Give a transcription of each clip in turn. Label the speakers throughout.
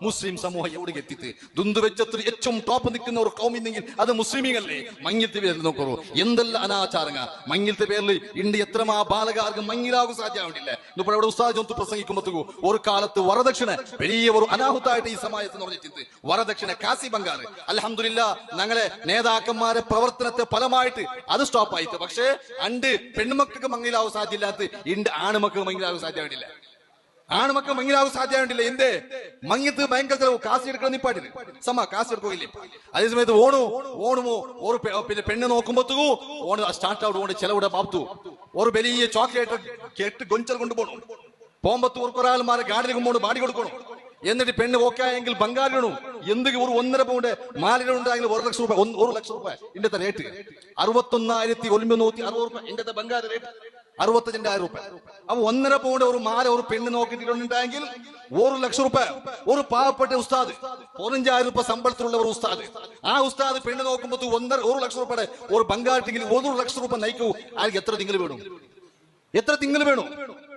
Speaker 1: മുസ്ലിം സമൂഹം എവിടെ എത്തിത്ത് ദുന്തു വെച്ചത്തിൽ ഏറ്റവും ടോപ്പ് നിൽക്കുന്ന ഒരു കൗമിന്നെങ്കിൽ അത് മുസ്ലിമീങ്ങളല്ലേ. മങ്ങിലത്തെ പേരിൽ നോക്കൂ എന്തെല്ലാം അനാചാരങ്ങ മങ്ങിലത്തെ പേരിൽ ഇണ്ട് എത്രമാ ബാലകാർക്ക് മങ്ങിലാകും സാധ്യമാവില്ല. ഇപ്പോൾ ഇവിടെ ഉസ്താദ് ജന്തു പ്രസംഗിക്കുമ്പോഴത്തേക്കും ഒരു കാലത്ത് വരദക്ഷിണ വലിയ ഒരു അനാഹുത്തായിട്ട് ഈ സമാജത്തിൽ പറഞ്ഞിട്ടുണ്ട്. വരദക്ഷിണ കാസി ബംഗാൾ അൽഹംദുലില്ലാ ഞങ്ങളെ നേതാക്കന്മാരെ പ്രവർത്തനത്തെ ഫലമായിട്ട് അത് സ്റ്റോപ്പ് ആയിട്ട്. പക്ഷേ അണ്ട് പെൺമക്കൾക്ക് മങ്ങിലാവും സാധ്യമില്ലാത്ത ഇണ്ട് ആണുമക്കൾക്ക് മങ്ങിലാകും സാധ്യമായിട്ടില്ല. ആണുമക്കൾ മങ്ങിലാവും സാധ്യമായിട്ടില്ല. എന്തേ മങ്ങിത്ത് ഭയങ്കര ചെലവ് കാശി എടുക്കണം നിപ്പാട്ടിന് കാശി എടുക്കില്ലേ. അതേസമയത്ത് ഓണുമോ ഒരു പിന്നെ പെണ്ണ് നോക്കുമ്പോഴത്തേക്കു ഓണ് സ്റ്റാർട്ട് ആവും. ഓണ് ചെലവിടെ പാത്തു ഒരു വലിയ ചോക്ലേറ്റ് കേട്ട് ഗൊഞ്ചൽ കൊണ്ടുപോകണം. പോകുമ്പത്ത് ഒരാൾമാരെ ഗാഡിന് കൊണ്ടു ബാടി കൊടുക്കണം. എന്നിട്ട് പെണ്ണ് ഓക്കായെങ്കിൽ ബംഗാളിടണം. എന്തെങ്കിലും ഒരു 1.5 പൗണ്ട് മാലിനുണ്ടായെങ്കിൽ 1 ലക്ഷം രൂപ 1 ലക്ഷം രൂപ ഇന്നത്തെ റേറ്റ് 61,960 രൂപ ഇന്നത്തെ ബംഗാൾ റേറ്റ് 65,000 രൂപ. അപ്പൊ 1.5 പൗണ്ട് ഒരു മാല ഒരു പെണ്ണ് നോക്കിയിട്ടുണ്ടെങ്കിൽ 1 ലക്ഷം രൂപ. ഒരു പാവപ്പെട്ട ഉസ്താദ് 15,000 രൂപ ശമ്പളത്തിലുള്ള ഒരു ഉസ്താദ്, ആ ഉസ്താദ് പെണ്ണ് നോക്കുമ്പോൾ 1 ലക്ഷം രൂപയുടെ ഒരു ബംഗാളിട്ടെങ്കിൽ 1 ലക്ഷം രൂപ നയിക്കൂ. അയാൾക്ക് എത്ര തിങ്കൾ വേണം? എത്ര തിങ്കൾ വേണം?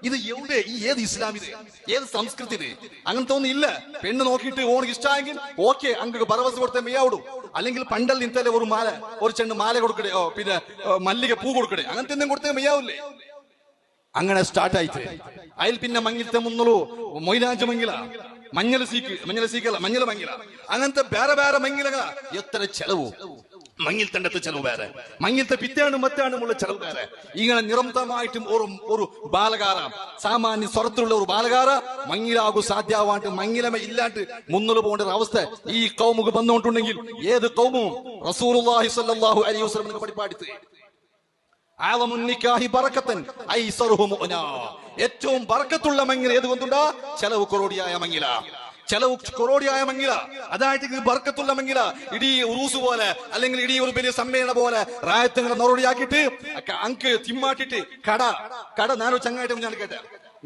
Speaker 1: ഇത് എവിടെ? ഈ ഏത് ഇസ്ലാം ഇത്? ഏത് സംസ്കൃതി ഇത്? അങ്ങനെ തോന്നിയില്ല. പെണ്ണ് നോക്കിയിട്ട് ഓണക്ക് ഇഷ്ടമായെങ്കിൽ ഓക്കെ അങ്ങക്ക് ബറവസ് കൊടുത്തേ മെയ്യാവിടും. അല്ലെങ്കിൽ പണ്ടൽ നിന്തല്ലേ ഒരു മാല ഒരു ചെണ്ണ് മാല കൊടുക്കടേ, പിന്നെ മല്ലിക പൂ കൊടുക്കടേ, അങ്ങനത്തെ എന്തെങ്കിലും കൊടുത്തേ മെയ്യാവില്ലേ? അങ്ങനെ സ്റ്റാർട്ട് ആയിട്ട് അതിൽ പിന്നെ മങ്ങിലത്തെ മുന്നോളൂ മൊയ്ലാഞ്ച് മങ്ങില മഞ്ഞൾ സീക്കല്ല മഞ്ഞൾ മങ്ങില അങ്ങനത്തെ വേറെ വേറെ മങ്ങിലക എത്ര ചെലവ്. മങ്ങിലത്തെ ചെലവ് വേറെ, മങ്ങിലത്തെ പിറ്റാണും മറ്റാണുമുള്ള ചെലവ് വേറെ. ഇങ്ങനെ നിരന്തരമായിട്ടും ഒരു ബാലകാര സാമാന്യ സ്വരത്തിലുള്ള ഒരു ബാലകാര മങ്ങിലാകു സാധ്യമായിട്ട് മങ്ങിലമ ഇല്ലാണ്ട് മുന്നോട്ട് പോകേണ്ട ഒരു അവസ്ഥ ഈ കൗമുക്ക് വന്നുകൊണ്ടുണ്ടെങ്കിൽ ഏത് കൗമും റസൂലുള്ളാഹി സ്വല്ലല്ലാഹു അലൈഹി വസല്ലം പഠിപ്പാടിത്ത് ഏറ്റവും ബർക്കത്തുള്ള മങ്ങില ഏത് കൊണ്ടുണ്ടാ? ചെലവ് കൊറോടിയായ മങ്ങില, ചെലവ് കൊറോടിയായ മങ്ങില. അതായിട്ട് ബർക്കത്തുള്ള മങ്ങില ഇടീ ഉറൂസ് പോലെ അല്ലെങ്കിൽ ഇടീ ഒരു വലിയ സമ്മേളനം പോലെ റായത്തങ്ങളെ നൊറോടിയാക്കിയിട്ട് അങ്ക് തിമ്മാട്ടിട്ട് കട ഞാനൊരു ചങ്ങായിട്ട് ഞാൻ കേട്ടെ.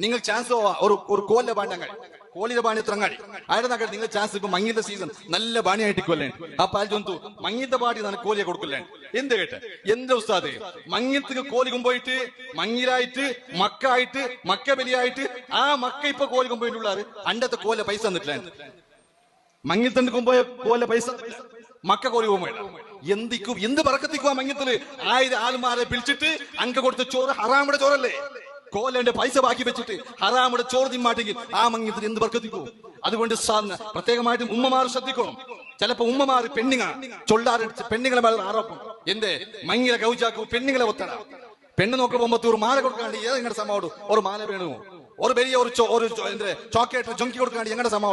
Speaker 1: നിങ്ങൾ ചാൻസ് ഒരു കോലിലെ ബാണ്ടങ്ങൾ കോളിയുടെ ബാണി എത്രങ്ങാടി ആയിരുന്നാ നിങ്ങൾ ചാൻസ് ഇപ്പൊ മങ്ങിന്റെ സീസൺ നല്ല ബാണിയായിട്ട് കൊല്ലേ. ആ പാൽ ജന്തു മങ്ങിന്റെ പാടി ನಾನು കോലിയെ കൊടുക്കില്ലേ എന്ത് കേട്ടെ? എന്റെ ഉസ്താദ് മങ്ങിയത്തേക്ക് കോലി കൊമ്പോയിട്ട് മങ്ങിലായിട്ട് മക്കായിട്ട് മക്ക ബലിയായിട്ട് ആ മക്ക ഇപ്പൊ കോലി കൊമ്പോയിട്ടുള്ളാറ് അണ്ടത്തെ കോല പൈസ തന്നിട്ടില്ല. മങ്ങിൽ തന്നെ കൊമ്പോയ കോല പൈസ മക്ക കോലി പോകുമ്പോ എന്ത് പറക്കത്തിക്കുവാ മങ്ങിയത്തില് 1000 ആൾമാരെ പിടിച്ചിട്ട് അങ്ക കൊടുത്ത ചോറ് ഹറാമിയുടെ ചോറല്ലേ? കോലന്റെ പൈസ ബാക്കി വെച്ചിട്ട് ഹറാമുടെ ചോറ് തിമ്മാട്ടെങ്കിൽ ആ മങ്ങിയത്തിൽ എന്ത് ബർക്കത്തിക്കൂ? അതുകൊണ്ട് പ്രത്യേകമായിട്ടും ഉമ്മമാർ ശ്രദ്ധിക്കണം. ചിലപ്പോ ഉമ്മമാർ ചൊല്ലാറ് പെണ്ണുങ്ങളെ മേലെ ആരോപണം. എന്തേ മങ്ങിലെ ഗൗജാക്കു പെണ്ണുങ്ങളെ ഒത്തട പെണ്ണ് നോക്കി പോകുമ്പോ ഒരു മാല കൊടുക്കാണ്ട് ഏത് നിങ്ങളുടെ സമാവോട് ഒരു മാല വേണമോ? ഒരു വലിയ ഒരു ചോക്ലേറ്റ് ജൊങ്കി കൊടുക്കാണ്ട് ഞങ്ങളുടെ സമാവോട്